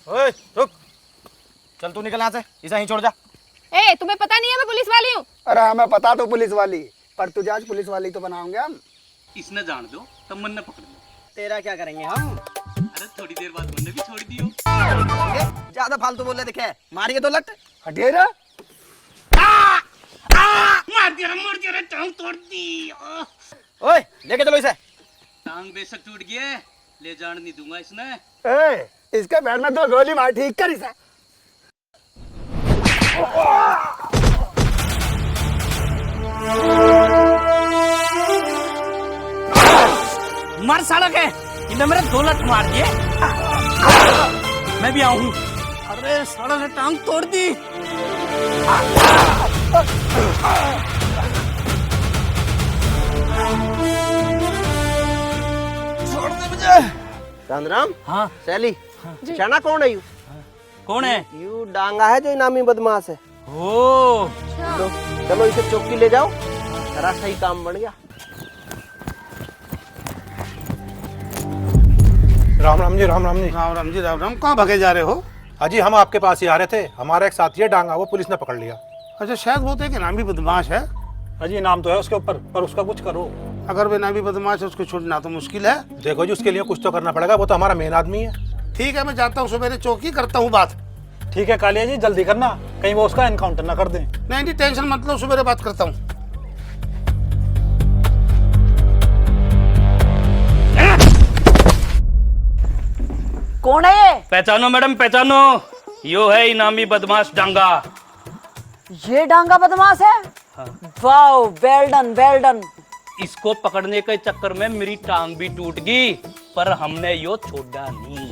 ओए रुक, चल तू निकल यहाँ से, इसे यहीं छोड़ जा। ए, तुम्हें पता नहीं है मैं पुलिस वाली हूँ? अरे हमें पता तो पुलिस वाली, पर तुझे आज पुलिस वाली तो बनाओगे हम। इसने जान दो तब मन न पकड़ लो। तेरा क्या करेंगे हम? अरे थोड़ी देर बाद मन भी छोड़ दियो। ज्यादा फालतू बोले दिखे, मारिए तो लट। हटिए रे। मार दिया रे, टांग तोड़ दी। ओए लेके चलो इसे। टांग बेशक टूट गया, ले जान नहीं दूंगा इसने। ए, इसके पैर में 2 गोली मार, ठीक कर इसे। मार साला के, इन्हें मेरे 2 लत मार दिए। मैं भी आऊं। अरे साला ने टांग तोड़ दी। छोड़ दे मुझे। चांदराम। हाँ सैली। चना कौन है यू? कौन है? यू डांगा है जो इनामी बदमाश है। ओ चलो इसे चौकी ले जाओ, तेरा सही काम बन गया। राम राम जी, राम राम जी। राम राम जी, राम राम। कहाँ भागे जा रहे हो? अजी हम आपके पास ही आ रहे थे, हमारा एक साथी है डांगा, वो पुलिस ने पकड़ लिया। अच्छा, शायद वो तो एक इनामी बदमाश है। अजी नाम तो है उसके ऊपर, पर उसका कुछ करो। अगर वो इनामी बदमाश है उसको छोड़ना तो मुश्किल है। देखो जी, उसके लिए कुछ तो करना पड़ेगा, वो तो हमारा मेन आदमी है। ठीक है, मैं जाता हूँ, सवेरे चौकी करता हूँ बात। ठीक है कालिया जी, जल्दी करना, कहीं वो उसका एनकाउंटर ना कर दें। नहीं टेंशन मत लो, सवेरे बात करता हूँ। कौन है ये? पहचानो मैडम, पहचानो, यो है इनामी बदमाश डांगा। ये डांगा बदमाश है? Wow, well done, well done. इसको पकड़ने के चक्कर में मेरी टांग भी टूट गई, पर हमने यो छोड़ा नहीं।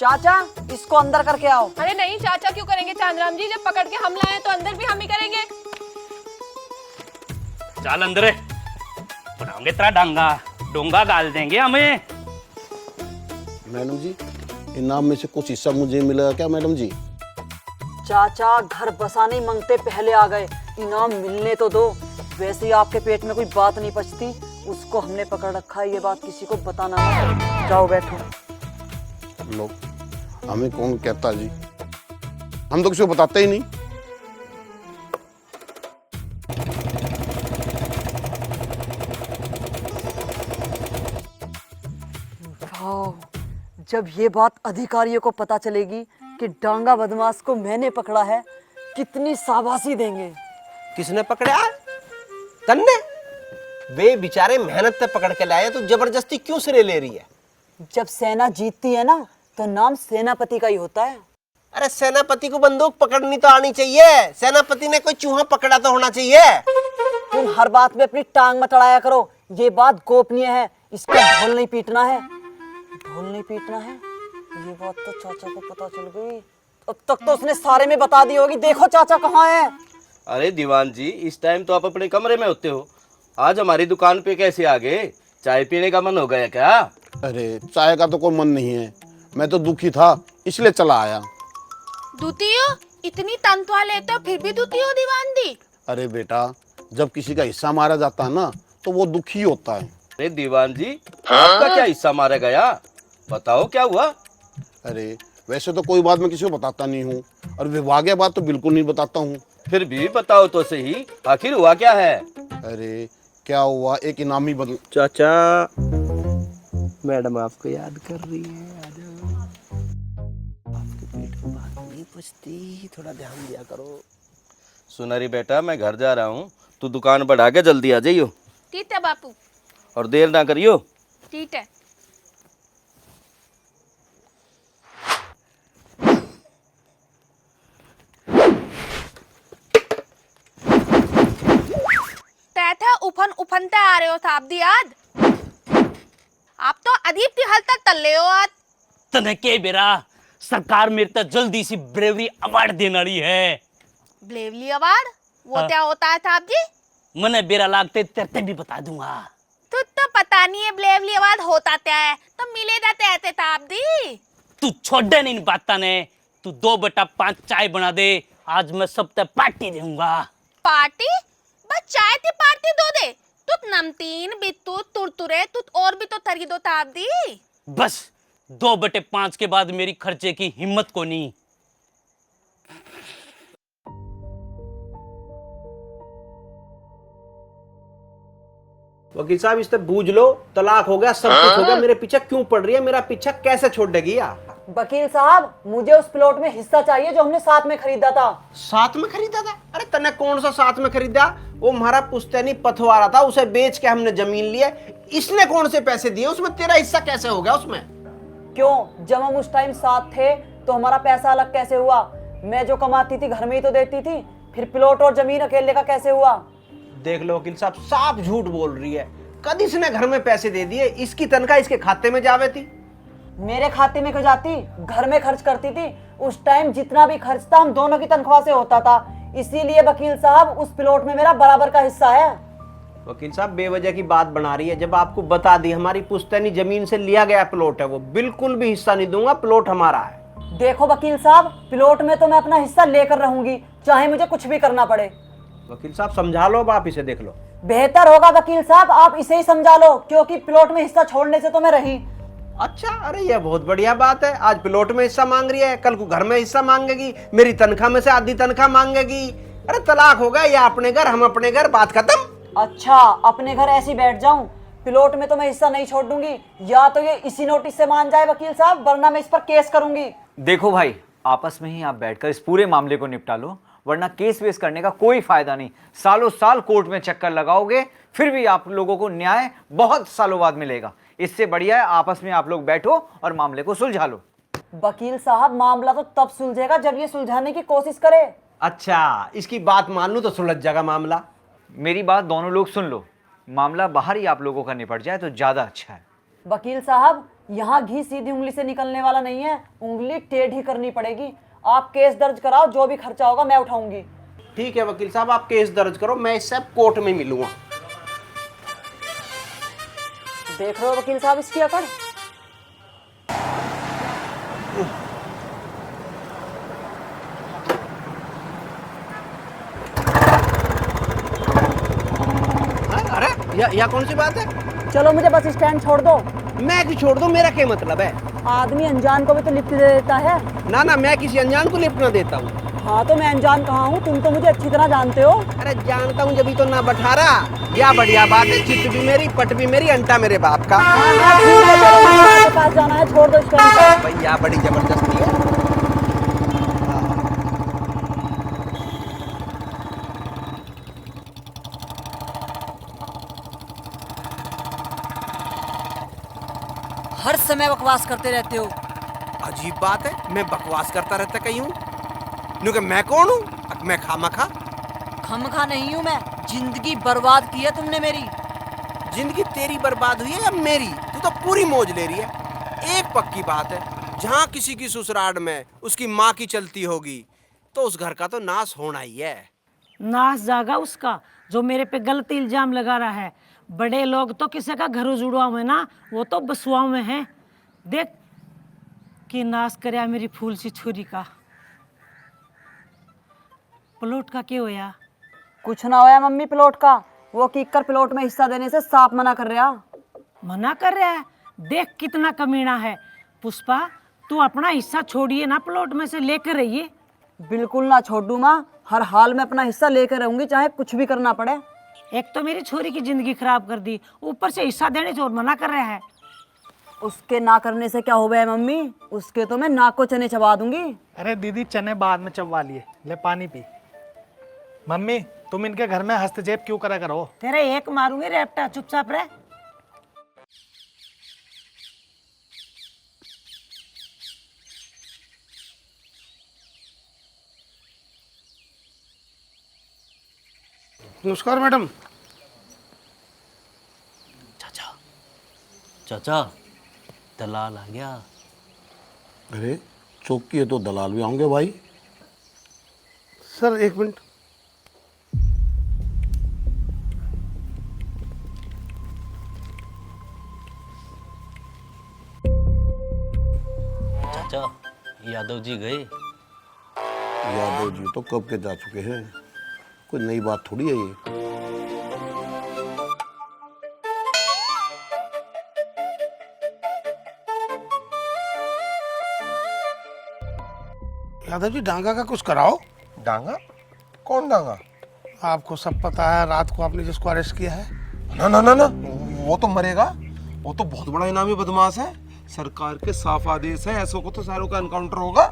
चाचा, इसको अंदर करके आओ। अरे नहीं चाचा, क्यों करेंगे चांदराम जी? जब पकड़ के हम लाए तो अंदर भी हम ही करेंगे। चल अंदर, पढ़ाओगे तेरा डांगा, डोंगा गाल देंगे हमें। मैडम जी, इनाम में से कुछ हिस्सा मुझे मिलेगा क्या मैडम जी? चाचा, घर बसाने मांगते पहले आ गए, इनाम मिलने तो दो। वैसे ही आपके पेट में कोई बात नहीं पचती, उसको हमने पकड़ रखा है, ये बात किसी को बताना मत। जाओ बैठो। लोग हमें कौन कहता जी, हम तो किसी को बताते ही नहीं। जब ये बात अधिकारियों को पता चलेगी कि डांगा बदमाश को मैंने पकड़ा है, कितनी शाबाशी देंगे। किसने पकड़ा? तन्ने? वे बेचारे मेहनत से पकड़ के लाए, तो जबरदस्ती क्यों सिरे ले रही है? जब सेना जीतती है ना, तो नाम सेनापति का ही होता है। अरे सेनापति को बंदूक पकड़नी तो आनी चाहिए, सेनापति ने कोई चूहा पकड़ा तो होना चाहिए। तुम हर बात में अपनी टांग मत अड़ाया करो, ये बात गोपनीय है, इसका ढोल नहीं पीटना है। ढोल नहीं पीटना है, ये बात तो चाचा को पता चल गई, अब तक तो उसने सारे में बता दी होगी। देखो चाचा कहाँ है। अरे दीवान जी, इस टाइम तो आप अपने कमरे में होते हो, आज हमारी दुकान पे कैसे आ गए? चाय पीने का मन हो गया क्या? अरे चाय का तो कोई मन नहीं है, मैं तो दुखी था इसलिए चला आया। दूती हो? इतनी तनख्वाह लेते हो फिर भी दूती हो दीवान दी? अरे बेटा, जब किसी का हिस्सा मारा जाता है ना, तो वो दुखी होता है। अरे दीवान जी, आपका क्या हिस्सा मारा गया? बताओ क्या हुआ? अरे वैसे तो कोई बात मैं किसी को बताता नहीं हूँ, और विभागीय बात तो बिल्कुल नहीं बताता हूँ। फिर भी बताओ तो सही, आखिर हुआ क्या है? अरे क्या हुआ, एक इनामी बदल। चाचा, मैडम आपको याद कर रही है, आ जाओ। आपके पेट में बात नहीं पचती, थोड़ा ध्यान दिया करो। सुनरी बेटा, मैं घर जा रहा हूँ, तू दुकान बढ़ा के जल्दी आ जाइयो। ठीक है बापू। और देर ना करियो। ठीक है। तैथा उफन उफनते आ रहे हो साहब दी याद? आप तो अदीब की हद तक तल्ले हो आज। तने के बेरा सरकार मेरे तक जल्दी सी ब्रेवरी अवार्ड देने रही है। Bravely award? वो हाँ। क्या होता है साहब जी? मने बेरा लागते तेरे भी बता दूंगा। तो पता नहीं है ब्रेवली अवार्ड होता क्या है, तो मिले जाते ऐसे साहब दी। तू छोड़े नहीं पाता ने, तू 2/5 चाय बना दे, आज मैं सब तक पार्टी दूंगा। पार्टी? बस चाय की पार्टी दो दे, तू नमकीन बिट्टू तुरतुरे तू और भी तो तरी दो साहब दी। बस 2/5 के बाद मेरी खर्चे की हिम्मत को नहीं। वकील साहब इससे बूझ लो, तलाक हो गया, सब कुछ हो गया, मेरे पीछे क्यों पड़ रही है? मेरा पीछा कैसे छोड़ देगी आप? वकील साहब, मुझे उस प्लॉट में हिस्सा चाहिए जो हमने साथ में खरीदा था। साथ में खरीदा था? अरे तने कौन सा साथ में खरीदा? वो हमारा पुश्तैनी पथवारा था, उसे बेच के हमने जमीन ली है। इसने कौन से पैसे दिए उसमें? तेरा हिस्सा कैसे हो गया उसमें? क्यों, जब हम उस टाइम साथ थे तो हमारा पैसा अलग कैसे हुआ? मैं जो कमाती थी घर में ही तो देती थी, फिर प्लॉट और जमीन अकेले का कैसे हुआ? देख लो वकील साहब, साफ झूठ बोल रही है। कद इसने घर में पैसे दे दिए, इसकी तनख्वाह इसके खाते में जावे थी। मेरे खाते में क्यों जाती? घर में खर्च करती थी। उस टाइम जितना भी खर्च था हम दोनों की तनख्वाह से होता था, इसीलिए वकील साहब उस प्लॉट में मेरा बराबर का हिस्सा है। वकील साहब बेवजह की बात बना रही है। जब आपको बता दी हमारी पुश्तैनी जमीन से लिया गया प्लॉट है, वो बिल्कुल भी हिस्सा नहीं दूंगा, प्लॉट हमारा है। देखो वकील साहब, प्लॉट में तो मैं अपना हिस्सा लेकर रहूंगी, चाहे मुझे कुछ भी करना पड़े। वकील साहब समझा लो, अब आप इसे देख लो। बेहतर होगा वकील साहब आप इसे ही समझा लो, क्योंकि प्लॉट में हिस्सा छोड़ने से तो मैं रही। अच्छा, अरे ये बहुत बढ़िया बात है। आज प्लॉट में हिस्सा मांग रही है, कल को घर में हिस्सा मांगेगी, मेरी तनख्वाह में से आधी तनख्वाह मांगेगी। अरे तलाक हो गया, या अपने घर हम अपने घर, बात खत्म। अच्छा, अपने घर ऐसी बैठ जाऊं? प्लॉट में तो मैं हिस्सा नहीं छोड़ दूंगी, या तो ये इसी नोटिस से मान जाए वकील साहब, वरना मैं इस पर केस करूंगी। देखो भाई, आपस में ही आप बैठकर इस पूरे मामले को निपटा लो, वरना केस वेस करने का कोई फायदा नहीं। सालों साल कोर्ट में चक्कर लगाओगे, फिर भी आप लोगों को न्याय बहुत सालों बाद मिलेगा। इससे बढ़िया है आपस में आप लोग बैठो और मामले को सुलझा लो। वकील साहब, मामला तो तब सुलझेगा जब ये सुलझाने की कोशिश करे। अच्छा, इसकी बात मान लूं तो सुलझ जाएगा मामला। मेरी बात दोनों लोग सुन लो, मामला बाहर ही आप लोगों का निपट जाए तो ज्यादा अच्छा है। वकील साहब, यहाँ घी सीधी उंगली से निकलने वाला नहीं है, उंगली टेढ़ी करनी पड़ेगी। आप केस दर्ज कराओ, जो भी खर्चा होगा मैं उठाऊंगी। ठीक है वकील साहब, आप केस दर्ज करो, मैं इससे कोर्ट में मिलूंगा। देख रहे हो वकील साहब इसकी अकड़? अरे या कौन सी बात है? चलो मुझे बस स्टैंड छोड़ दो। मैं क्यों छोड़ दूं? मेरा क्या मतलब है? आदमी अनजान को भी तो लिफ्ट दे देता है। ना ना, मैं किसी अनजान को लिफ्ट ना देता हूँ। हाँ तो मैं अनजान कहाँ हूँ? तुम तो मुझे अच्छी तरह जानते हो। अरे जानता हूँ जब तो ना बठारा। या बढ़िया बात है, चित भी मेरी, पट भी मेरी, अंटा मेरे बाप का। के पास जाना है, छोड़ दो स्टैंड पर। भैया बड़ी जबरदस्ती है। हर समय बकवास करते रहते हो। अजीब बात है, मैं बकवास करता रहता कहीं हूँ? क्योंकि मैं कौन हूँ? मैं खामखा खमखा नहीं हूँ मैं, जिंदगी बर्बाद की है तुमने मेरी। जिंदगी तेरी बर्बाद हुई है या मेरी? तू तो पूरी मौज ले रही है। एक पक्की बात है, जहाँ किसी की ससुराल में उसकी माँ की चलती होगी तो उस घर का तो नाश होना ही है। नाश जागा उसका जो मेरे पे गलत इल्जाम लगा रहा है। बड़े लोग तो किसी का घर उजुड़वा में ना, वो तो बसुआ में है। देख कि नाश करया मेरी फूल सी छुरी का। प्लॉट का क्या होया? कुछ ना होया मम्मी, प्लॉट का वो किकर प्लॉट में हिस्सा देने से साफ मना कर रहा। मना कर रहा है? देख कितना कमीना है। पुष्पा, तू अपना हिस्सा छोड़िए ना, प्लॉट में से लेकर रहिए। बिल्कुल ना छोड़ू माँ, हर हाल में अपना हिस्सा लेकर रहूंगी, चाहे कुछ भी करना पड़े। एक तो मेरी छोरी की जिंदगी खराब कर दी, ऊपर से हिस्सा देने से और मना कर रहा है। उसके ना करने से क्या हो गया मम्मी? उसके तो मैं नाक को चने चबा दूंगी। अरे दीदी, चने बाद में चबवा लिए, ले पानी पी। मम्मी, तुम इनके घर में हस्तक्षेप क्यों करा करो? तेरे एक मारूंगी रेपटा, चुपचाप रह। नमस्कार मैडम। चाचा चाचा, दलाल आ गया। अरे चौकी है तो दलाल भी आएंगे भाई। सर एक मिनट। चाचा, यादव जी गए? यादव जी तो कब के जा चुके हैं, कोई नई बात थोड़ी है ये। यादव जी डांगा का कुछ कराओ। डांगा? कौन डांगा? आपको सब पता है, रात को आपने जिसको अरेस्ट किया है। ना ना ना ना, वो तो मरेगा। वो तो बहुत बड़ा इनामी बदमाश है। सरकार के साफ आदेश है, ऐसों को तो सारों का एनकाउंटर होगा।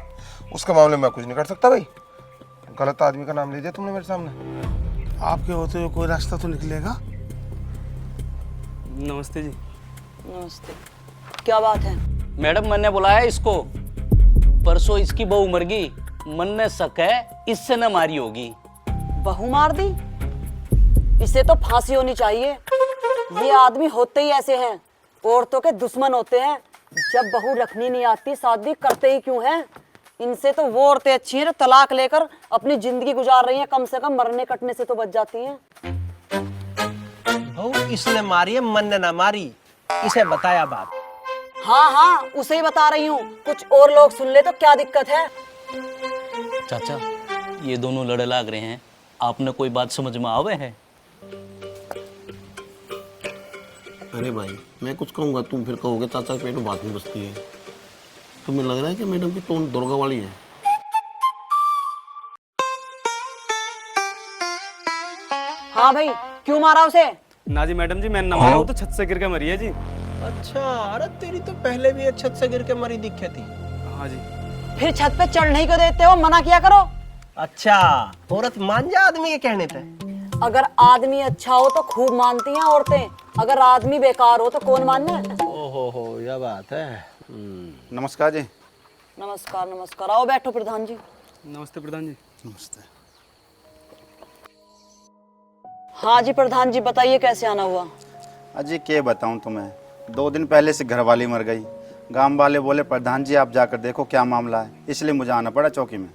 उसके मामले में मैं कुछ नहीं कर सकता भाई। गलत आदमी का नाम ले दिया तुमने मेरे सामने। आपके होते हुए कोई रास्ता तो निकलेगा। नमस्ते जी। नमस्ते। क्या बात है? मैडम मैंने बुलाया इसको, परसों इसकी बहू मर गई, मन में शक है इससे न मारी होगी। बहू मार दी? इसे तो फांसी होनी चाहिए। ये आदमी होते ही ऐसे हैं, औरतों के दुश्मन होते हैं। जब बहू रखनी नहीं आती शादी करते ही क्यों हैं? इनसे तो वो औरतें अच्छी हैं जो तलाक लेकर अपनी जिंदगी गुजार रही हैं, कम से कम मरने कटने से तो बच जाती हैं। बहू इसने मारी है, मन ने ना मारी। इसे बताया बात। हाँ हाँ, उसे ही बता रही हूँ। कुछ और लोग सुन ले तो क्या दिक्कत है? चाचा ये दोनों लड़े लाग रहे हैं, आपने कोई बात समझ में आवे है? अरे भाई मैं कुछ कहूँगा तुम फिर कहोगे चाचा के पेट में बात नहीं बसती है। तुम्हें लग रहा है कि मैडम की टोन दुर्गा वाली है। हाँ भाई, क्यों मारा उसे? ना जी मैडम जी, मैंने ना मारा, वो तो छत से गिर के मरी है जी। अच्छा, अरे तेरी तो पहले भी छत से गिर के मरी दिखे थी। हाँ जी। फिर छत पे चढ़ने क्यों देते हो? मना किया करो। अच्छा, औरत मान जा आदमी के कहने पे। अगर आदमी अच्छा हो तो खूब मानती हैं औरतें, अगर आदमी बेकार हो तो कौन मानना है? ओहो, यह बात है। नमस्कार जी। नमस्कार नमस्कार। आओ बैठो प्रधान जी। नमस्ते प्रधान जी। नमस्ते। हाँ जी प्रधान जी, बताइए कैसे आना हुआ? अजी क्या बताऊं तुम्हें, 2 दिन पहले से घरवाली मर गई। गांव वाले बोले प्रधान जी आप जाकर देखो क्या मामला है, इसलिए मुझे आना पड़ा चौकी में।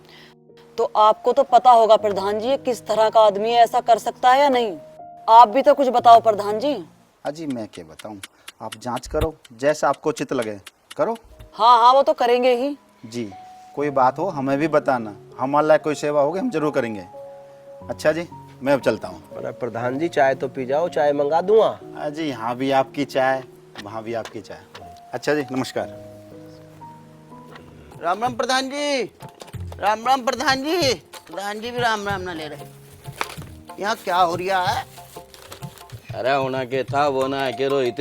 तो आपको तो पता होगा प्रधान जी किस तरह का आदमी है, ऐसा कर सकता है या नहीं? आप भी तो कुछ बताओ प्रधान जी। अजी मैं क्या बताऊं, आप जांच करो, जैसा आपको उचित लगे करो। हाँ हाँ, वो तो करेंगे ही जी। कोई बात हो हमें भी बताना, हमारा कोई सेवा होगी हम जरूर करेंगे। अच्छा जी, मैं अब चलता हूँ। अरे प्रधान जी चाय तो पी जाओ, चाय मंगा दूंगा। अजी यहाँ भी आपकी चाय, वहाँ भी आपकी चाय। अच्छा जी, नमस्कार। राम राम प्रधान जी। राम राम प्रधान जी। प्रधान जी भी राम राम ना ले रहे। यहाँ क्या हो रहा है? अरे होना के था वो ना के रोहित,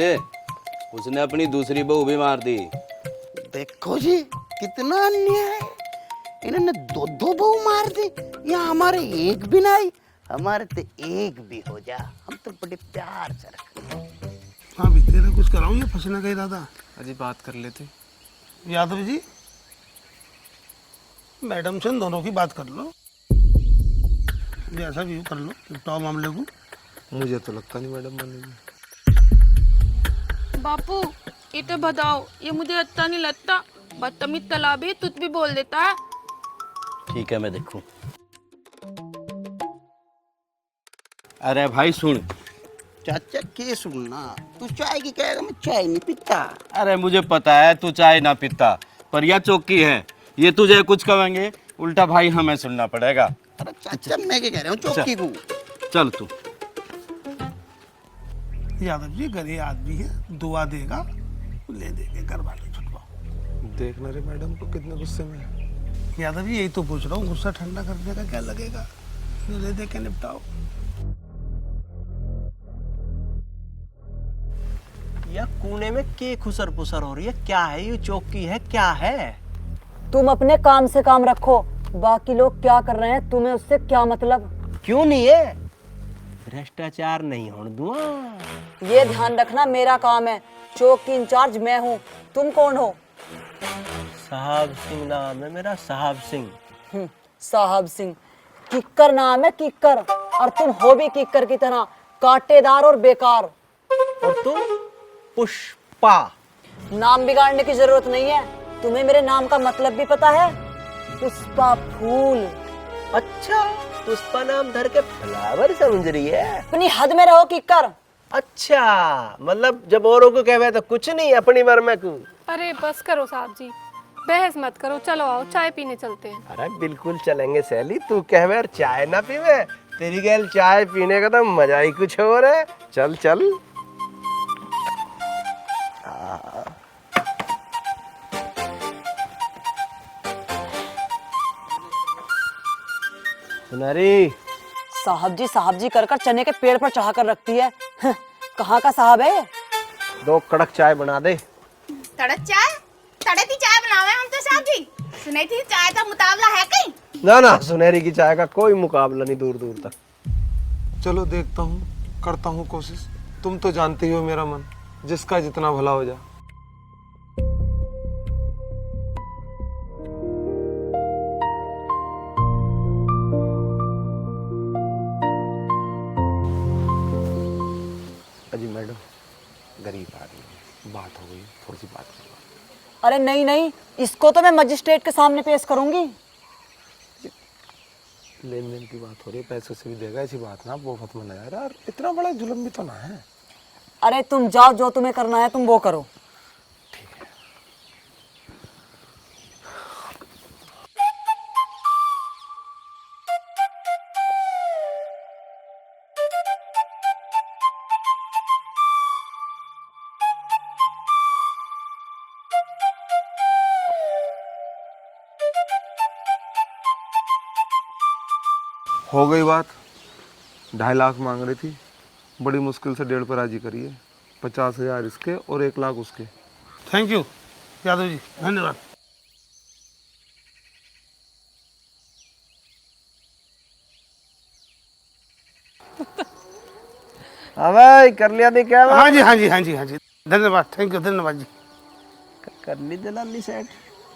उसने अपनी दूसरी बहू भी मार दी। देखो जी कितना अन्याय है, इन्होंने 2 बहू मार दी। यहाँ हमारे एक भी नहीं, हमारे तो एक भी हो जा, हम तो बड़े प्यार से रखते हैं। हाँ भी तेरे कुछ कराऊं या फंसने का इरादा? अजी बात कर लेते। यादव जी, मैडम से इन दोनों की बात कर लो, जैसा भी हो कर लो, निपटाओ मामले को। मुझे तो लगता नहीं मैडम मानेगी। बापू ये तो बताओ, ये मुझे अच्छा नहीं लगता। बदतमीज तलाबी तुझ भी बोल देता है। ठीक है मैं देखूं। अरे भाई सुन। चाचा के सुनना, तू चाय की कहेगा, मैं चाय नहीं पीता। अरे मुझे पता है तू चाय ना पीता, पर यह चौकी है, ये तुझे कुछ कहेंगे उल्टा भाई हमें सुनना पड़ेगा। अरे चाचा मैं क्या कह रहा हूँ, चौकी को। चल तू। यादव जी गरीब आदमी है, दुआ देगा, ले देंगे, घर वाले छुटवाओ। देखना रे मैडम को कितने गुस्से में है। यादव जी यही तो पूछ रहा हूँ, गुस्सा ठंडा करने का क्या लगेगा? ले दे के निपटाओ। यह कोने में के खुसर पुसर हो रही है? क्या है ये? चौकी है क्या है? तुम अपने काम से काम रखो, बाकी लोग क्या कर रहे हैं तुम्हें उससे क्या मतलब? क्यों नहीं है? भ्रष्टाचार नहीं होने दूंगा। ये ध्यान रखना, मेरा काम है, चौकी इंचार्ज मैं हूँ। तुम कौन हो? साहब सिंह नाम है मेरा, साहब सिंह। साहब सिंह? किक्कर नाम है, किक्कर। और तुम हो भी किक्कर की तरह, कांटेदार और बेकार। और तुम? पुष्पा। नाम बिगाड़ने की जरूरत नहीं है, तुम्हें मेरे नाम का मतलब भी पता है? पुष्पा फूल। अच्छा, पुष्पा नाम धर के फ्लावर समझ रही है? अपनी हद में रहो किक्कर। अच्छा, मतलब जब औरों को कहवे तो कुछ नहीं, अपनी मर में को। अरे बस करो साहब जी, बहस मत करो, चलो आओ चाय पीने चलते हैं। अरे बिल्कुल चलेंगे सैली, तू कहवे और चाय ना पीवे, तेरी गैल चाय पीने का तो मजा ही कुछ और है। चल चल। सुनहरी। साहब जी कर चने के पेड़ पर चढ़ा कर रखती है। कहाँ का साहब है? 2 कड़क चाय बना दे। तड़क चाय? तड़ती चाय बनावे हम तो साहब जी। सुनाई थी चाय का मुकाबला है कहीं? ना ना, सुनहरी की चाय का कोई मुकाबला नहीं दूर दूर तक। चलो देखता हूँ, करता हूँ कोशिश। तुम तो जानते ही हो मेरा मन, जिसका जितना भला हो जाए। अजी मैडम, गरीब आदमी है, बात हो गई, थोड़ी सी बात करो। अरे नहीं नहीं, इसको तो मैं मजिस्ट्रेट के सामने पेश करूंगी। लेन देन की बात हो रही है, पैसों से भी देगा, ऐसी बात ना, वो मत मना यार, इतना बड़ा जुल्म भी तो ना है। अरे तुम जाओ, जो तुम्हें करना है तुम वो करो। हो गई बात। 2.5 लाख मांग रही थी, बड़ी मुश्किल से 1.5 पर राजी करिए। 50,000 इसके और 1 लाख उसके। थैंक यू यादव जी, धन्यवाद। हाँ भाई, कर लिया दे क्या? हाँ जी हाँ जी हाँ जी हाँ जी, धन्यवाद, थैंक यू, धन्यवाद जी। कर ली दलाली सेट।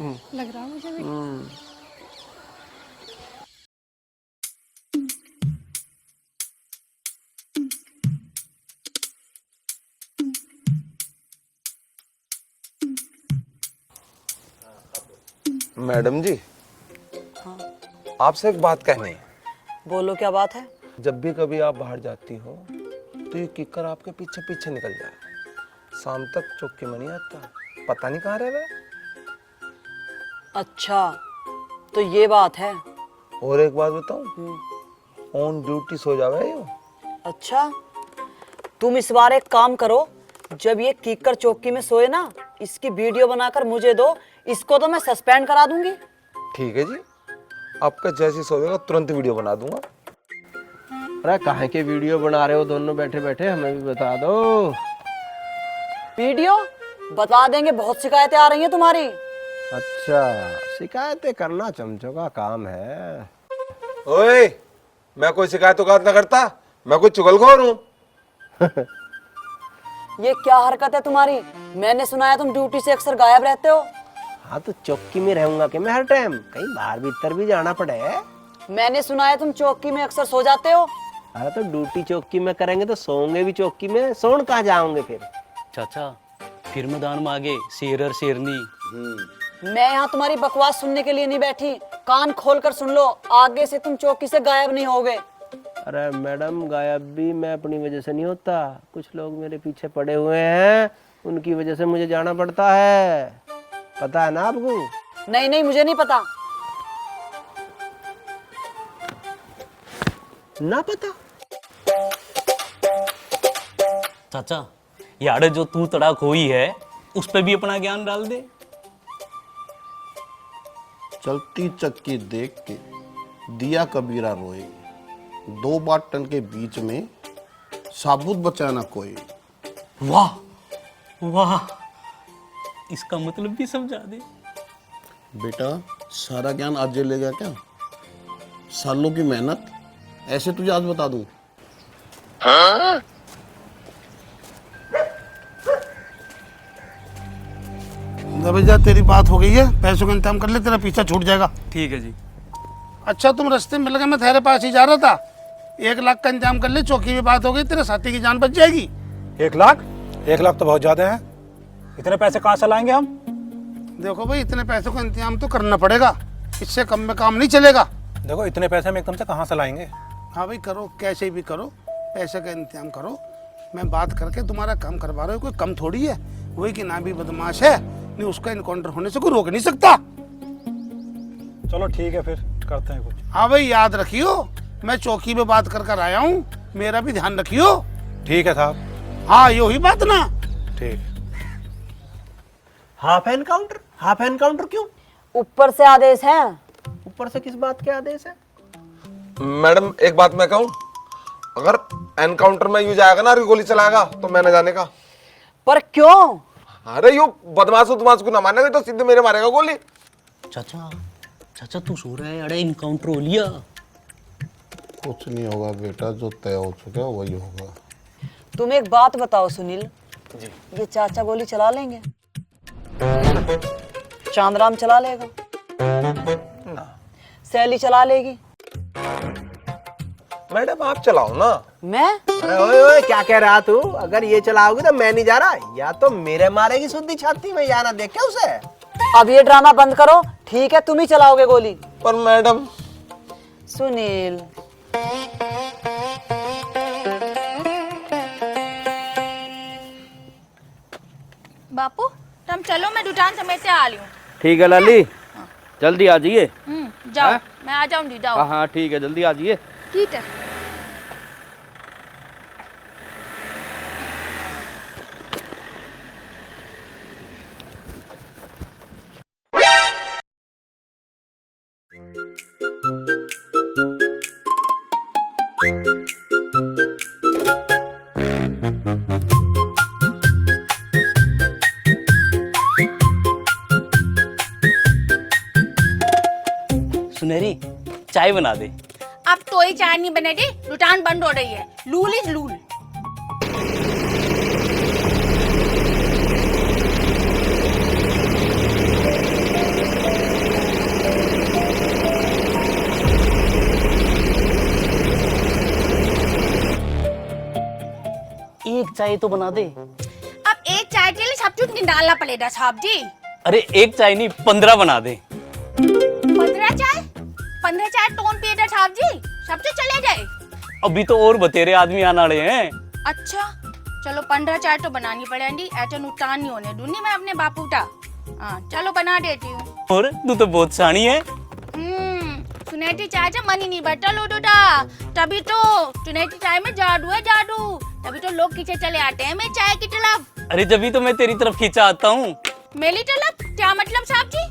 लग रहा मुझे भी। मैडम जी, आपसे एक बात कहनी है। बोलो, क्या बात है? जब भी कभी आप बाहर जाती हो तो ये किकर आपके पीछे पीछे निकल जाए। शाम तक चौकी में नहीं आता, पता नहीं कहाँ रह गए। अच्छा, तो ये बात है। और एक बात बताऊं, ऑन ड्यूटी सो जावे यो। अच्छा, तुम इस बार एक काम करो, जब ये कीकर चौकी में सोए ना, इसकी वीडियो बनाकर मुझे दो, इसको तो मैं सस्पेंड करा दूंगी। ठीक है जी, आपका जैसे सोएगा तुरंत वीडियो बना दूंगा। अरे काहे के वीडियो बना रहे हो दोनों बैठे बैठे, हमें भी बता दो। वीडियो बता देंगे, बहुत शिकायतें आ रही हैं तुम्हारी। अच्छा, शिकायतें करना चमचों का काम है। ओए, मैं कोई शिकायत ना करता, मैं कोई चुगलखोर हूँ। ये क्या हरकत है तुम्हारी? मैंने सुना है तुम ड्यूटी से अक्सर गायब रहते हो। हाँ तो चौकी में रहूंगा कि मैं हर टाइम, कहीं बाहर भीतर भी जाना पड़े। मैंने सुना है तुम चौकी में अक्सर सो जाते हो। अरे तो ड्यूटी चौकी में करेंगे तो सोएंगे भी चौकी में, सोन कहाँ जाओगे फिर? चाचा, फिर मैदान में आगे शेर और शेरनी। मैं यहाँ तुम्हारी बकवास सुनने के लिए नहीं बैठी, कान खोल कर सुन लो, आगे से तुम चौकी से गायब नहीं होगे। अरे मैडम, गायब भी मैं अपनी वजह से नहीं होता, कुछ लोग मेरे पीछे पड़े हुए हैं, उनकी वजह से मुझे जाना पड़ता है, पता है ना आपको? नहीं नहीं, मुझे नहीं पता। ना पता? चाचा, यार जो तू तड़ाक हुई है, उस पे भी अपना ज्ञान डाल दे। चलती चक्की देख के दिया कबीरा रोए, 2 बाटन के बीच में साबुत बचा ना कोई। वाह वाह, इसका मतलब भी समझा दे। बेटा, सारा ज्ञान आज ले गया क्या? सालों की मेहनत ऐसे तुझे आज बता दूं? हाँ? भैया, तेरी बात हो गई है, पैसों का इंतजाम कर ले, तेरा पीछा छूट जाएगा। ठीक है जी। अच्छा, तुम रास्ते में मिल गए, मैं तेरे पास ही जा रहा था। 1 लाख का इंतजाम कर ले, चौकी में बात हो गई, तेरे साथी की जान बच जाएगी। 1 लाख? 1 लाख तो बहुत ज्यादा है, इतने पैसे कहाँ से लाएंगे हम? देखो भाई, इतने पैसों का इंतजाम तो करना पड़ेगा, इससे कम में काम नहीं चलेगा। देखो, इतने पैसे हम एकदम से कहाँ से लाएंगे? हाँ भाई, करो, कैसे भी करो, पैसे का इंतजाम करो। मैं बात करके तुम्हारा काम करवा रहा हूँ, कोई कम थोड़ी है। वही कि ना भी बदमाश है, नहीं उसका इनकाउंटर होने से कोई रोक नहीं सकता। चलो ठीक है, फिर करते हैं कुछ। हाँ भाई, याद रखियो, मैं चौकी में बात कर आया हूँ, मेरा भी ध्यान रखियो। ठीक है साहब। हाँ, यो ही बात ना। ठीक। Half encounter? हाफ एनकाउंटर क्यों? ऊपर से आदेश है। ऊपर से किस बात के आदेश है? मैडम एक बात मैं कहूँ, अगर एनकाउंटर में यूं जाएगा ना गोली चलाएगा तो मैं न जाने का। पर क्यों? अरे यू बदमाश को ना मानेगा तो सीधे मेरे मारेगा गोली। चाचा चाचा तू सो रहा है, अरे इनकाउंटर हो लिया। कुछ नहीं होगा बेटा, जो तय हो चुका है वही होगा। तुम एक बात बताओ सुनील जी, ये चाचा गोली चला लेंगे? चांदराम चला लेगा ना। सैली चला लेगी? मैडम आप चलाओ ना। मैं? अरे ओए ओए क्या कह रहा तू? अगर ये चलाओगी तो मैं नहीं जा रहा, या तो मेरे मारेगी सुद्धी छाती में, या ना देख के उसे। अब ये ड्रामा बंद करो, ठीक है तुम ही चलाओगे गोली। पर मैडम। सुनील बापू तुम चलो, मैं दुकान समेत से आ रही हूँ। ठीक है लाली, जल्दी आ जाइए। जाओ मैं आ जाऊंगी, जाओ। हाँ हाँ ठीक है, जल्दी आ जाइए। ठीक है। सुनहरी चाय बना दे। अब तो ही चाय नहीं बनेगी, दुकान बंद हो रही है। Lol is lol. एक चाय तो बना दे। अब एक चाय के लिए सब कुछ निकालना पड़ेगा साहब जी। अरे एक चाय नहीं 15 बना दे। 15 चाय? 15 चाय कौन पिएगा साहब जी? सब तो चले जाए। अभी तो और बतेरे आदमी आना रहे हैं। अच्छा चलो 15 चाय तो बनानी पड़ेगी, ऐसा नुकसान नहीं होने दूंगी मैं अपने बापू का। हाँ चलो बना देती हूँ। और तू तो बहुत शानी है। सुनेटी चाय से मन ही नहीं बैठा लोटो था, तभी तो सुनेटी चाय में जादू है जादू, तभी तो लोग खींचे चले आते हैं मैं चाय की तरफ। अरे जब भी तो मैं तेरी तरफ खींचा आता हूँ। मेरी तरफ क्या मतलब साहब जी?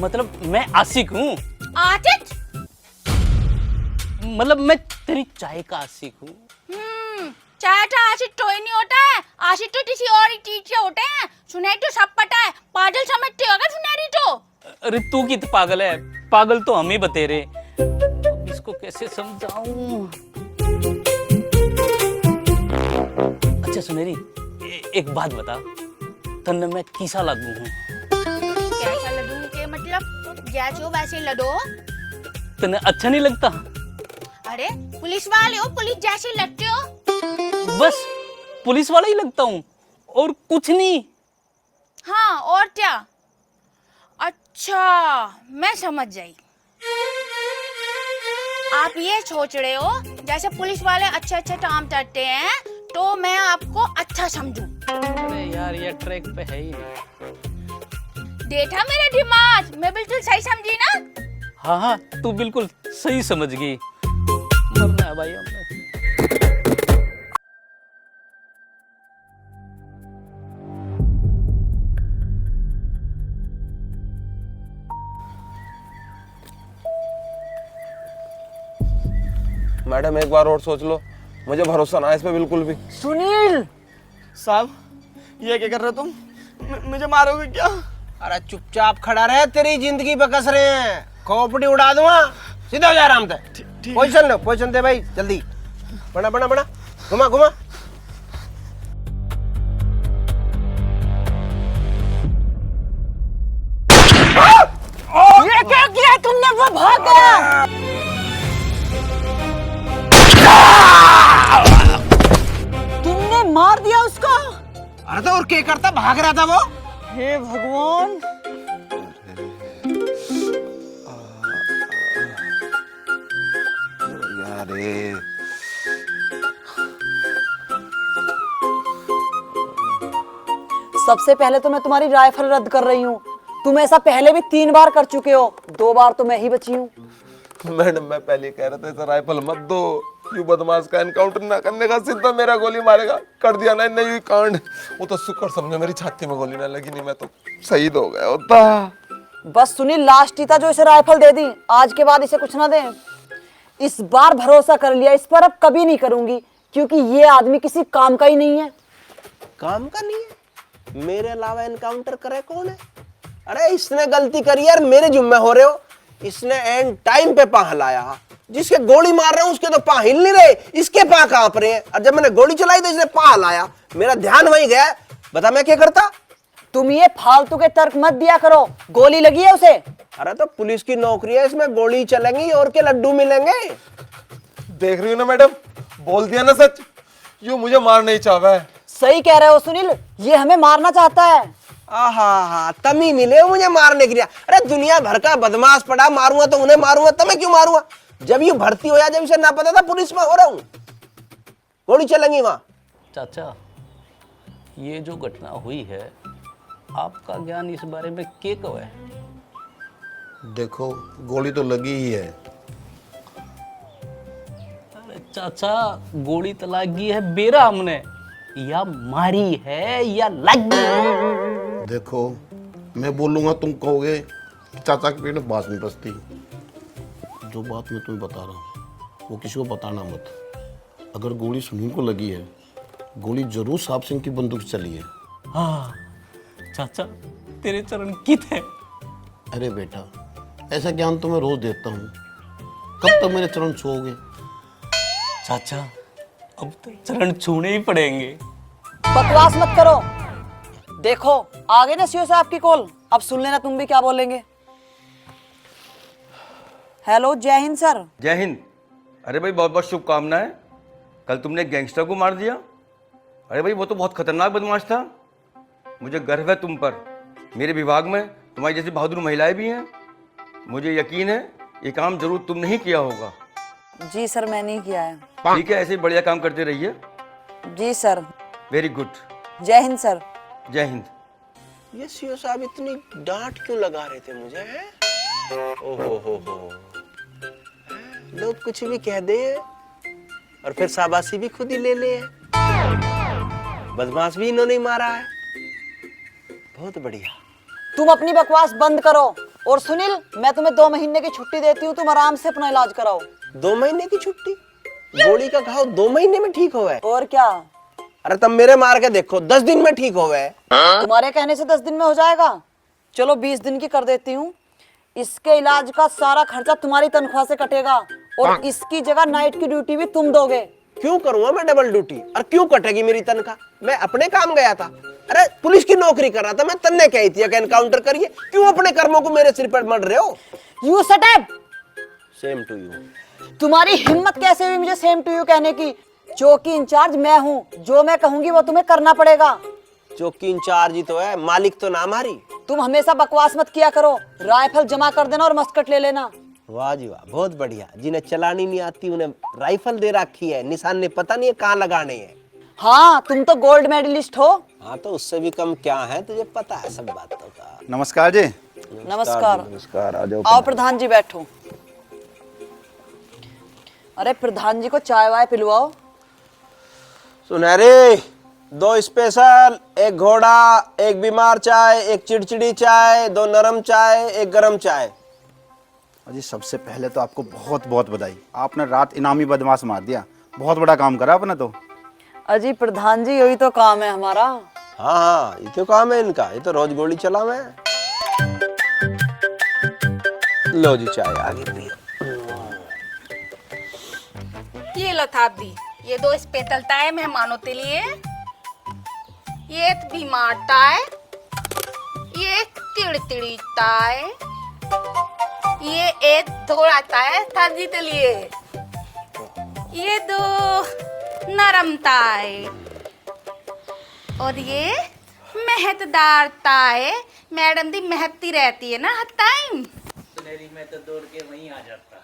मतलब मैं आशिक हूँ। आशिक? मतलब मैं तेरी चाय का आशिक हूँ। चाय का आशिक तो ही नहीं होता है, आशिक तो किसी और ही चीज से होते हैं। सुनेटी तो सब पता है, पागल समझते हो क्या सुनेटी तो? अरे तू कितना पागल है, पागल तो हम ही बतेरे। अब इसको कैसे समझाऊं? अच्छा सुनेरी एक बात बता, तन्ने मैं किसा लगू हूँ? कैसा लडू के मतलब? जैसे हो वैसे लडो। तन्ने अच्छा नहीं लगता? अरे पुलिस वाले हो, पुलिस जैसे लगते हो। बस पुलिस वाला ही लगता हूँ और कुछ नहीं। हाँ और क्या? अच्छा मैं समझ गई। आप ये सोच रहे हो जैसे पुलिस वाले अच्छे अच्छे काम करते हैं तो मैं आपको अच्छा समझूं। अरे यार ये ट्रैक पे है ही नहीं। देखा मेरा दिमाग, मैं बिल्कुल सही समझी ना? हाँ हाँ तू बिल्कुल सही समझ गई। मरना है भाई हमने। मैडम एक बार और सोच लो, मुझे भरोसा ना है इस पे बिल्कुल भी। सुनील साहब ये क्या कर रहे हो तुम? मुझे मारोगे क्या? अरे चुपचाप खड़ा रहे, तेरी जिंदगी पे कस रहे हैं, खोपड़ी उड़ा दूंगा। सीधा हो जा आराम से। पोजीशन लो, पोजीशन दे भाई जल्दी। बना बना बना, घुमा घुमा। ये क्या किया तुमने? वो भाग गया। तुमने मार दिया उसको? अरे तो और क्या करता, भाग रहा था वो। हे भगवान। अरे सबसे पहले तो मैं तुम्हारी राइफल रद्द कर रही हूँ। तुम ऐसा पहले भी 3 बार कर चुके हो, 2 बार तो मैं ही बची हूँ। मैडम मैं पहले कह रहा था इसे राइफल मत दो, यू बदमाश का एनकाउंटर ना करने का, सीधा मेरा गोली मारेगा। कर दिया ना नहीं कांड। वो तो शुक्र समझो मेरी छाती में गोली ना लगी, नहीं मैं तो शहीद हो गया होता। बस सुनील लास्ट ही था जो इसे राइफल दे दी, आज के बाद इसे कुछ ना दें। इस बार भरोसा कर लिया, इस पर अब कभी नहीं करूंगी, क्योंकि ये आदमी किसी काम का ही नहीं है। काम का नहीं है? मेरे अलावा एनकाउंटर करे कौन है? अरे इसने गलती करी यार, मेरे जुम्मे हो रहे हो। इसने एंड टाइम पे पाह लाया। जिसके गोली मार रहे हैं उसके तो पाह हिल नहीं रहे, इसके पाह कांप रहे हैं। और जब मैंने गोली चलाई तो इसने पाह लाया, मेरा ध्यान वहीं गया। बता मैं क्या करता? तुम ये फालतू के तर्क मत दिया करो, गोली लगी है उसे। अरे तो पुलिस की नौकरी है, इसमें गोली चलेंगी और के लड्डू मिलेंगे। देख रही हो ना मैडम, बोल दिया ना सच, यूं मुझे मार नहीं चाहा है। सही कह रहे हो सुनील, ये हमें मारना चाहता है। आहा, तमी मिले हो मुझे मारने के लिए। अरे दुनिया भर का बदमाश पड़ा, मारूंगा तो उन्हें मारूंगा, तो मैं क्यों मारूंगा? जब ये भर्ती हो या जब इसे ना पता था पुलिस में हो रहा हूं, गोली चलेंगी वहां। चाचा, ये जो घटना हुई है, आपका ज्ञान इस बारे में क्या कहो है? देखो, गोली तो लगी ही है। अरे चाचा, गोली तो लगी है बेरा हमने, या मारी है या लगी। देखो, मैं बोलूंगा तुम कहोगे चाचा के पेट में बात नहीं बसती। जो बात मैं तुम्हें बता रहा हूँ वो किसी को बताना मत। अगर गोली सुनील को लगी है, गोली जरूर साहब सिंह की बंदूक से चली है। हाँ चाचा, तेरे चरण कित है। अरे बेटा, ऐसा ज्ञान तो मैं रोज देता हूँ, कब तक मेरे चरण छूओगे? चाचा, अब तो चरण छूने ही पड़ेंगे। बकवास मत करो। देखो आ गए ना सीओ साहब की कॉल, अब सुन लेना तुम भी क्या बोलेंगे। हेलो, जय हिंद सर। जय हिंद। अरे भाई बहुत बहुत शुभकामनाएं। कल तुमने गैंगस्टर को मार दिया। अरे भाई वो तो बहुत खतरनाक बदमाश था। मुझे गर्व है तुम पर। मेरे विभाग में तुम्हारी जैसी बहादुर महिलाएं भी हैं। मुझे यकीन है ये काम जरूर तुमने ही किया होगा। जी सर, मैंने ही किया है। ठीक है, ऐसे ही बढ़िया काम करते रहिए। जी सर। Very good. जय हिंद सर। जय हिंद। ये सीओ साहब इतनी डांट क्यों लगा रहे थे मुझे? ओहो हो। लोग कुछ भी कह दे और फिर शाबाशी भी खुद ही ले ले। बदमाश भी इन्होंने मारा है। बहुत बढ़िया। तुम अपनी बकवास बंद करो। और सुनील, मैं तुम्हें 2 महीने की छुट्टी देती हूँ, तुम आराम से अपना इलाज कराओ। 2 महीने की छुट्टी? गोली का घाव 2 महीने में ठीक हो गए? और क्या? अरे तब मेरे मार के देखो, 10 दिन में ठीक हो गए। तुम्हारे कहने से 10 दिन में हो जाएगा? चलो 20 दिन की कर देती हूँ। इसके इलाज का सारा खर्चा तुम्हारी तनख्वाह से कटेगा, और इसकी जगह नाइट की ड्यूटी भी तुम दोगे। क्यों करूंगा मैं डबल ड्यूटी, और क्यों कटेगी मेरी तनख्वाह? मैं अपने काम गया था। अरे पुलिस की नौकरी कर रहा था मैं, तन्ने कही थी कि एनकाउंटर करिए। क्यों अपने कर्मों को मेरे सिर पर मढ़ रहे हो? You shut up. Same to you. तुम्हारी हिम्मत कैसे हुई मुझे सेम टू यू कहने की? चौकी इंचार्ज मैं हूँ, जो मैं कहूंगी वो तुम्हें करना पड़ेगा। चौकी इंचार्ज ही तो है, मालिक तो ना हमारी। तुम हमेशा बकवास मत किया करो। राइफल जमा कर देना और मस्कट ले लेना। वाह जी वाह, बहुत बढ़िया। जिन्हें चलानी नहीं आती उन्हें राइफल दे रखी है, निशान ने पता नहीं है कहाँ लगाने हैं। हाँ, तुम तो गोल्ड मेडलिस्ट हो। हाँ तो उससे भी कम क्या है, तुझे पता है सब बातों का। नमस्कार जी। नमस्कार। नमस्कार, आ जाओ। आओ प्रधान जी, बैठो। अरे प्रधान जी को चाय वाय पिलवाओ। सुनहरे, 2 स्पेशल, 1 घोड़ा, 1 बीमार चाय, 1 चिड़चिड़ी चाय, 2 नरम चाय, 1 गरम चाय। अजी सबसे पहले तो आपको बहुत बहुत बधाई, आपने रात इनामी बदमाश मार दिया। बहुत बड़ा काम करा आपने तो। अजी प्रधान जी, यही तो काम है हमारा। हाँ, ये तो काम है इनका, ये तो रोज गोली चला मैं। लो जी चाय आगे पियो। ये लो थाप दी, ये 2 स्पेशल चाय मेहमानों के लिए, ये बीमार चाय, ये चिड़चिड़ी चाय, ये 1 थोड़ा चाय थाप के लिए, ये 2 नरम चाय, और ये मेहतदार चाय। मैडम दी मेहती रहती है ना हर टाइम। मैं तो दौड़ के वहीं आ जाता।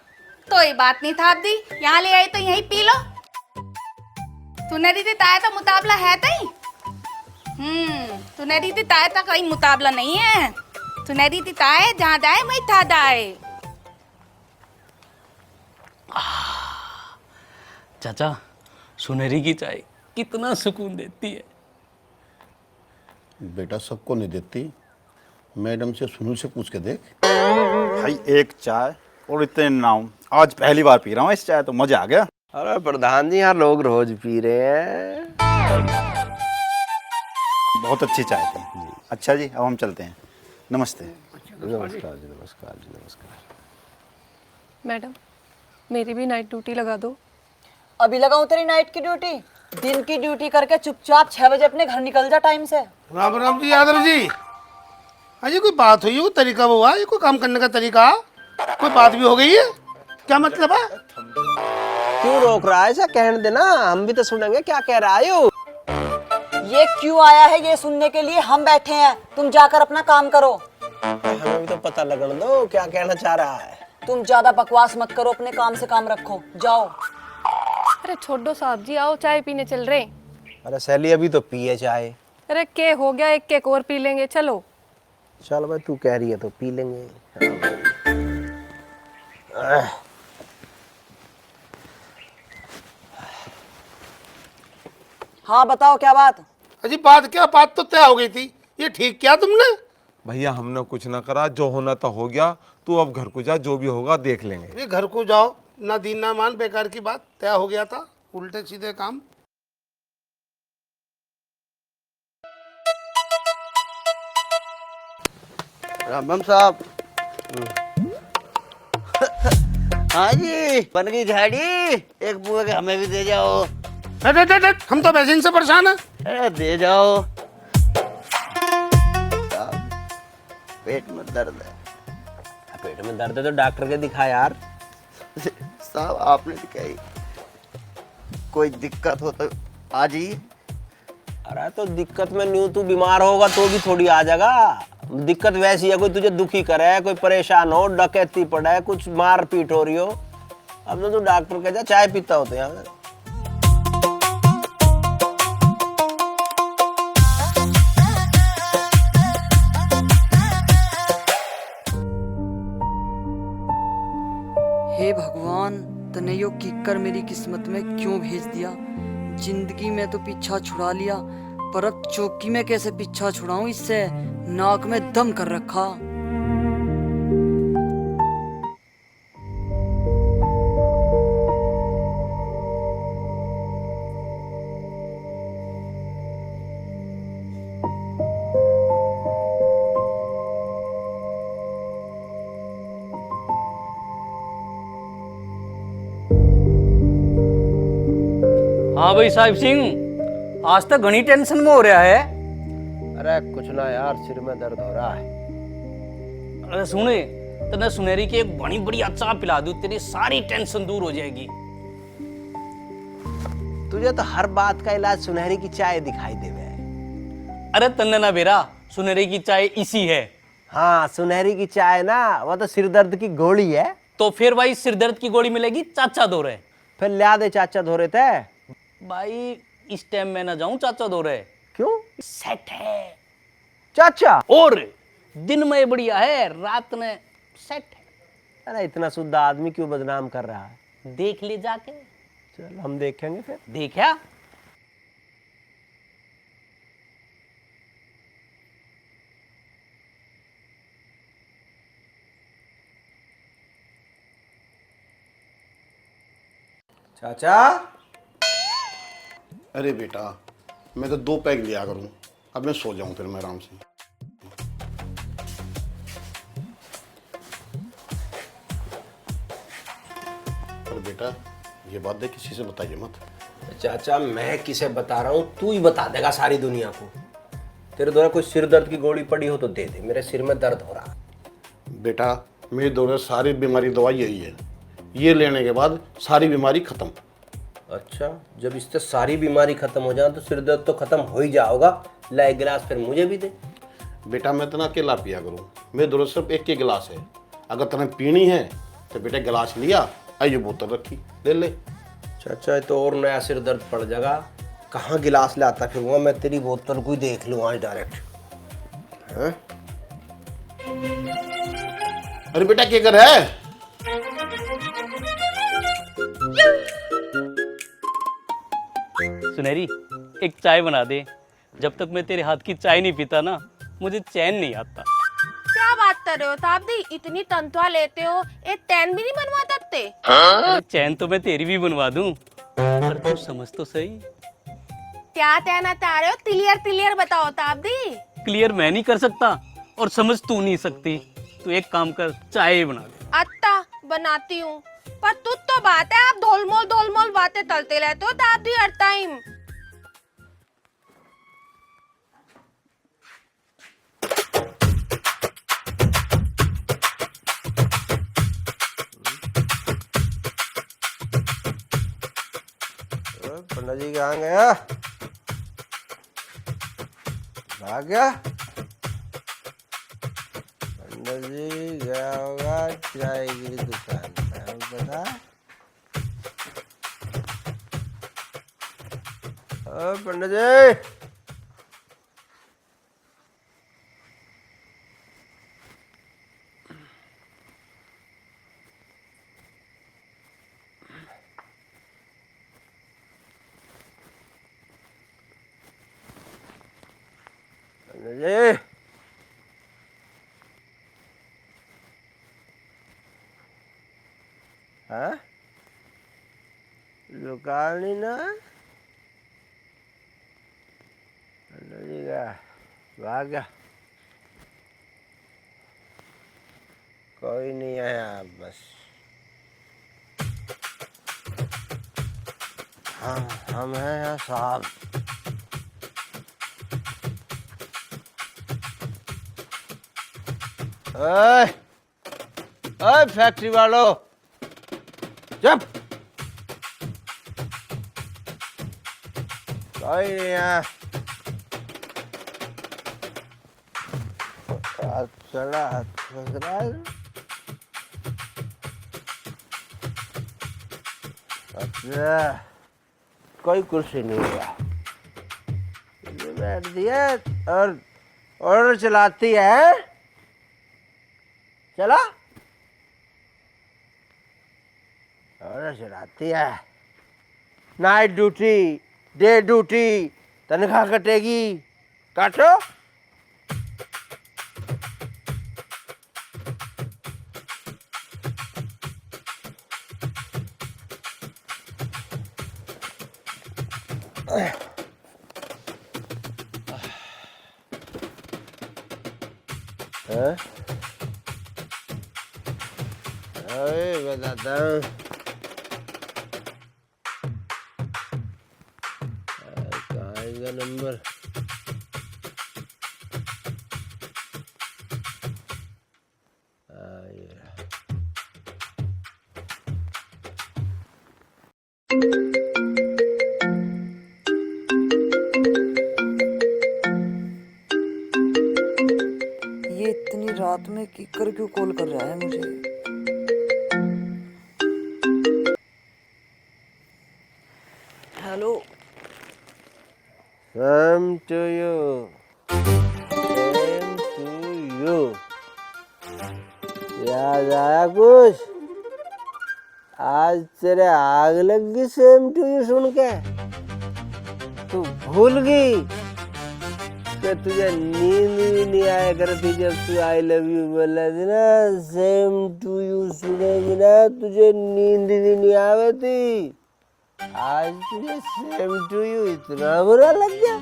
कोई बात नहीं था दी, यहाँ ले आई तो यहीं पी लो। तूने दी ताया तो मुकाबला है तई। तूने दी ताया तो कहीं मुकाबला नहीं है। तूने दी ताया जहाँ जाए वहीं था जाए। चाचा, सुनहरी की चाय कितना सुकून देती है। बेटा सबको नहीं देती, मैडम से सुनील से पूछ के देख। भाई एक चाय और इतने नाम, आज पहली बार पी रहा हूँ इस चाय, तो मजा आ गया। अरे प्रधान जी, यहाँ लोग रोज पी रहे हैं। बहुत अच्छी चाय थी। अच्छा जी, अब हम चलते हैं। नमस्ते। नमस्कार जी, नमस्कार जी, नमस्कार। मैडम, मेरी भी नाइट ड्यूटी लगा दो। अभी लगाऊं तेरी नाइट की ड्यूटी? दिन की ड्यूटी करके चुपचाप 6 बजे अपने घर निकल जा टाइम से। राम राम जी, यादव जी। अजय कोई बात हुई, कोई तरीका हुआ, ये कोई काम करने का तरीका, कोई बात भी हो गई है? क्या मतलब है? क्यों रोक रहा है? ऐसा कहने देना, हम भी तो सुनेंगे क्या कह रहा है। ये क्यों आया है ये सुनने के लिए? हम बैठे हैं, तुम जाकर अपना काम करो। हमें भी तो पता लगने दो क्या कहना चाह रहा है। तुम ज्यादा बकवास मत करो, अपने काम से काम रखो, जाओ। अरे छोड़ दो साहब जी, आओ चाय पीने चल रहे। अरे सैली, अभी तो पिए चाय। अरे के हो गया, एक केक और पी लेंगे, चलो। चल भाई, तू कह रही है तो पी लेंगे। हाँ बताओ क्या बात? अजी बात क्या? बात तो तय हो गई थी, ये ठीक किया तुमने? भैया हमने कुछ ना करा, जो होना तो हो गया। तू अब घर को जा, जो भी होगा देख लेंगे। ये घर को जाओ, ना दीन ना मान, बेकार की बात, तय हो गया था, उल्टे सीधे काम। राम साहब। हाँ जी, बन गई झाड़ी, एक बुआ के हमें भी दे जाओ। हम तो वैसे से परेशान है। अरे दे जाओ। पेट में दर्द है। पेट में दर्द है तो डॉक्टर के दिखा यार। साहब आपने दिखाई, कोई दिक्कत हो तो आ जाइए। अरे तो दिक्कत में न्यू तू बीमार होगा तो भी थोड़ी आ जाएगा। दिक्कत वैसी है, कोई तुझे दुखी करे, कोई परेशान हो, डकैती पड़े, कुछ मार पीट हो रही हो, अब तो तू डॉक्टर के जा, चाय पीता होते यहाँ। हे भगवान, तने यो किक्कर मेरी किस्मत में क्यों भेज दिया? जिंदगी में तो पीछा छुड़ा लिया, पर अब चौकी में कैसे पीछा छुड़ाऊं इससे? नाक में दम कर रखा। हाँ भाई साहिब सिंह, आज तक घनी टेंशन में हो रहा है। अरे कुछ ना यार, सिर में दर्द हो रहा है। अरे सुने, तने सुनहरी की एक बड़ी बड़ी चाय पिला दूं, तेरी सारी टेंशन दूर हो जाएगी। तुझे तो हर बात का इलाज सुनहरी की चाय दिखाई देवे। अरे तन्ने ना बेरा, सुनहरी की चाय इसी है। हाँ, सुनहरी की चाय ना, वो तो सिर दर्द की गोली है। तो फिर भाई सिर दर्द की गोली मिलेगी चाचा दो रहे। फिर लिया दे चाचा धो रहे थे। भाई इस टाइम में ना जाऊं चाचा दो रहे। क्यों? सेट है चाचा। और दिन में बढ़िया है, रात में सेट है। अरे इतना शुद्ध आदमी क्यों बदनाम कर रहा है? देख ले जाके। चल हम देखेंगे फिर। देखा? चाचा। अरे बेटा, मैं तो 2 पैग लिया करूं, अब मैं सो जाऊं फिर मैं आराम से। अरे बेटा, ये बात देख किसी से बताइए मत। चाचा मैं किसे बता रहा हूँ, तू ही बता देगा सारी दुनिया को। तेरे द्वारा कोई सिर दर्द की गोली पड़ी हो तो दे दे, मेरे सिर में दर्द हो रहा। बेटा मेरी दौरे सारी बीमारी दवाई यही है, ये लेने के बाद सारी बीमारी खत्म। अच्छा, जब इससे सारी बीमारी खत्म हो जाए तो सिर दर्द तो खत्म हो ही जाओगा। ला एक गिलास फिर मुझे भी दे। बेटा मैं इतना अकेला पिया करूँ, मेरे दौरे सिर्फ एक ही गिलास है। अगर तुम्हें पीनी है तो बेटा गिलास लिया, आइए बोतल रखी, ले ले। चाचा तो और नया सिर दर्द पड़ जाएगा, कहाँ गिलास लाता फिरूंगा मैं, तेरी बोतल को ही देख लूँ आज डायरेक्ट। अरे बेटा क्या कर है? सुनहरी एक चाय बना दे। जब तक मैं तेरे हाथ की चाय नहीं पीता ना, मुझे चैन नहीं आता। कर रहे हो ताबदी? इतनी तनख्वाह लेते हो, एक टैन भी नहीं बनवा सकते? अरे चैन तो मैं तेरी भी बनवा दूं, पर तू समझ तो सही। क्या कहना चाह रहे हो? क्लियर क्लियर बताओ ताबदी। क्लियर मैं नहीं कर सकता और समझ तू नहीं सकती। तू एक काम कर, चाय बना दे। अच्छा बनाती हूँ, पर तू तो बात है, आप धोलमोल बातें तलते रहते हो ताबदी हर टाइम। पंडित जी कहाँ गया? भाग गया? पंडित जी गया होगा चाय की दुकान पे, पता? ओ पंडित जी, पंडित जी, हाँ? दुकान ही ना? पंडित जी का भाग गया? कोई नहीं आया, बस हम हैं यहाँ साहब। ओए ओए फैक्ट्री वालों, चुप! कोई नहीं यहाँ। चला अच्छा, कोई कुर्सी नहीं हुआ, बैठ दिया और ऑर्डर चलाती है। चला ऑर्डर चलाती है। नाइट ड्यूटी, डे ड्यूटी, तनख्वाह कटेगी, काटो। बताता हूँ, कहाँ इसका नंबर? ये इतनी रात में किकर क्यों कॉल कर रहा है मुझे? Hello. Same to you. Same to you. याद आया कुछ? आज तेरे आग लग गई सेम टू यू सुन के? तू भूल गई कि तुझे नींद भी नहीं आया करती जब तू आई लव यू बोला थी ना? सेम टू यू सुने बिना तुझे नींद भी नहीं आवे थी। आज तुझे सेम टू यू इतना बुरा लग गया?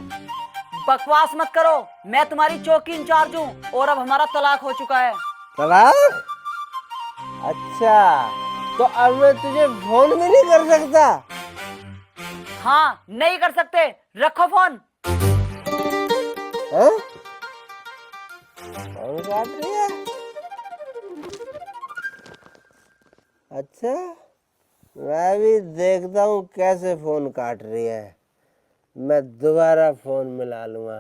बकवास मत करो, मैं तुम्हारी चौकी इंचार्ज हूँ और अब हमारा तलाक हो चुका है। तलाक? अच्छा, तो अब मैं तुझे फोन भी नहीं कर सकता? हाँ, नहीं कर सकते, रखो फोन। हैं? फोन काट रही है? अच्छा, मैं भी देखता हूँ कैसे फोन काट रही है। मैं दोबारा फोन मिला लूंगा।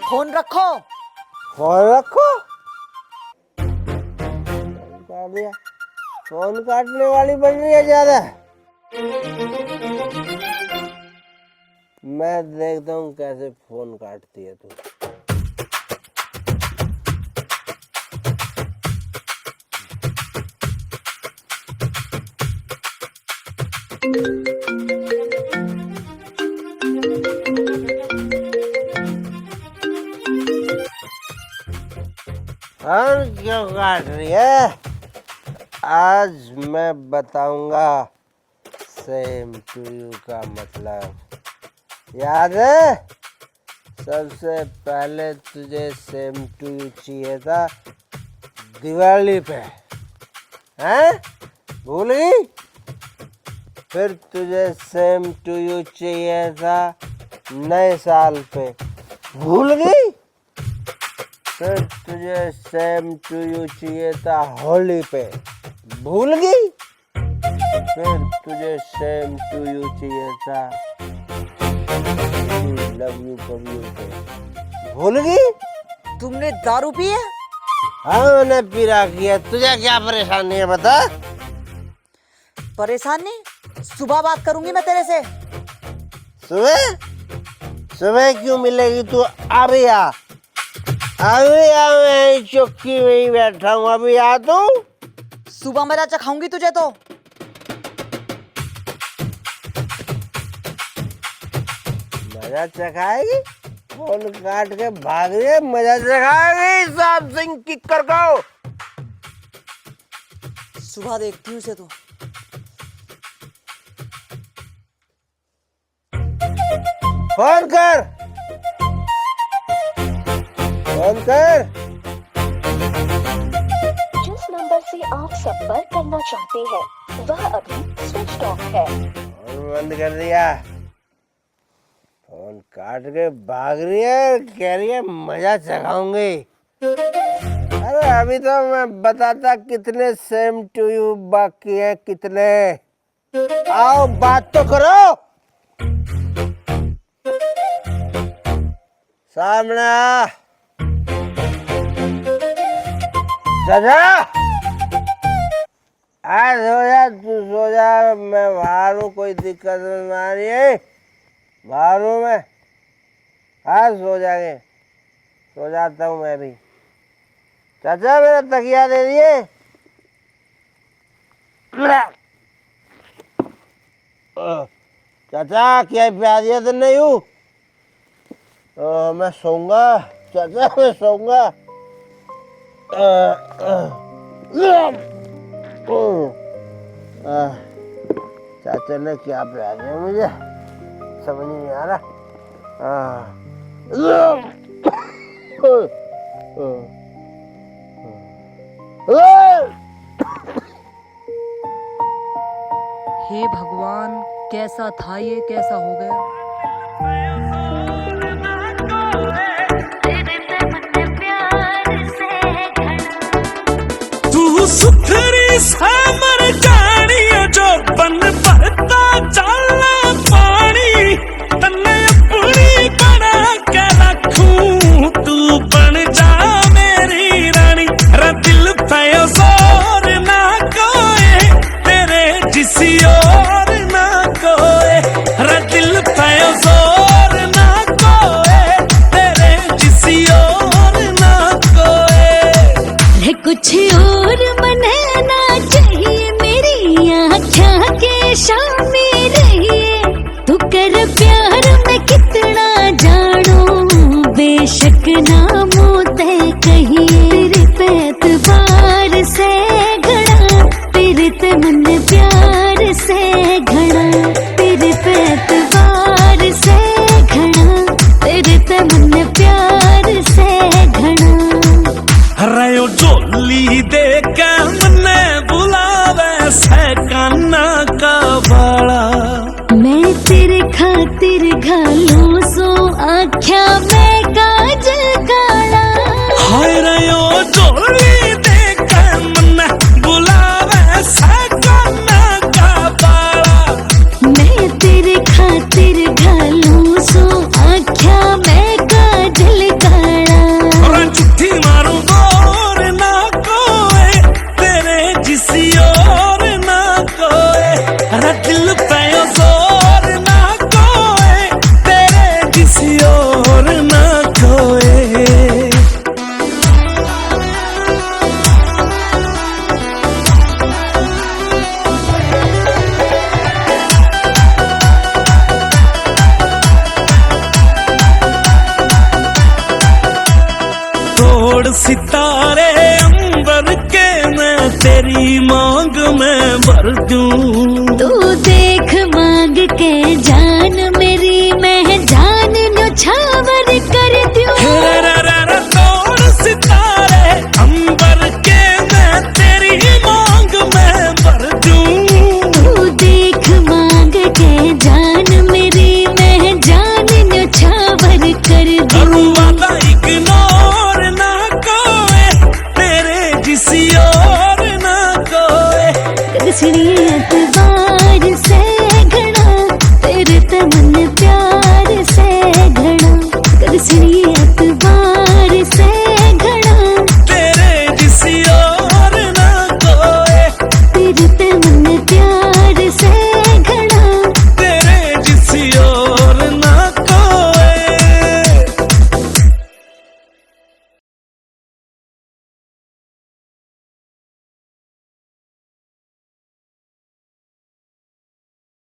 फोन रखो। फोन रखो? काट दिया। फोन काटने वाली बन रही है ज्यादा। मैं देखता हूँ कैसे फोन काटती है तू। फोन क्यों काट रही है? आज मैं बताऊंगा सेम टू यू का मतलब। याद है? सबसे पहले तुझे सेम टू यू चाहिए था दिवाली पे, हैं? भूल गई? फिर तुझे सेम टू यू चाहिए था नए साल पे, भूल गई? फिर तुझे सेम टू यू चाहिए था होली पे, भूल गई? फिर तुझे सेम टू यू चाहिए था लव यू पे, भूल गई? तुमने दारू पी है? हाँ मैंने पी रखी है। तुझे क्या परेशानी है बता? परेशानी? सुबह बात करूंगी मैं तेरे से। सुबह? सुबह क्यों मिलेगी तू? अभी आ, अभी आ, मैं चौकी में ही बैठा हूँ, अभी आ तू। सुबह मेरा चखाऊंगी तुझे तो। मजा चखाएगी? फोन काट के भाग रही है, मजा चखाएगी साहब सिंह किक्कर को। सुबह देखती हूँ उसे तो। फोन कर, फोन कर। जिस नंबर से आप संपर्क करना चाहते हैं वह अभी स्विच ऑफ है। फोन बंद कर दिया। फोन काट के भाग रही है, कह रही है मजा चखाऊंगी। अरे अभी तो मैं बताता कितने सेम टू यू बाकी है, कितने। आओ बात तो करो। सामने आ। चाचा आज सो जा, तू सो जा, मैं बाहर हूँ, कोई दिक्कत नहीं आ रही है। बाहर हूँ मैं, हाँ सो जाएंगे, सो जाता हूँ मैं भी। चाचा मेरा तकिया दे दिए। चाचा क्या प्यार दिया तो नहीं हूँ? मैं सोऊंगा चाचा, मैं सोऊंगा। चाचा ने क्या प्यार दिया मुझे समझ नहीं आ रहा। हे भगवान, कैसा था ये, कैसा हो गया। तू सुथरी सामर जानी जो बन बहता जाला पानी, तन्ने अपनी बना के रखूं, तू बन जा मेरी रानी। रे दिल पे जोर ना कोई तेरे जिसी और ना कोई, रे दिल पे जोर ना कोई तेरे जिसी और ना कोई। कुछ और मने ना चाहिए, मेरी आँखों के सामने रहिए। तू कर प्यार मैं कितना जानू, बेशक नामों तय कहिए। तेरे पे एतबार से घड़ा, तेरे ते मन प्यार से घड़ा, तेरे पे एतबार से घड़ा, तेरे ते मन प्यार से घड़ा। रयो जोली दे के मने बुलावे सहकाना का बाड़ा, मैं तेरे खातिर घालूं सो आख्या मैं काजल काला। हाय रयो जोली दे के मने बुलावे सहकाना का बाड़ा, मैं तेरे खातिर घालूं सो आख्या मैं काजल काला। और चिट्ठी मारूं और ना कोई तेरे जिसी और ना कोई, अरे दिल पे जोर ना कोई तेरे जिसी और ना कोई। करोड़ सितारे अंबर के मैं तेरी मांग में भर दूं। तू देख मांग के जान मेरी, मैं जान न्योछावर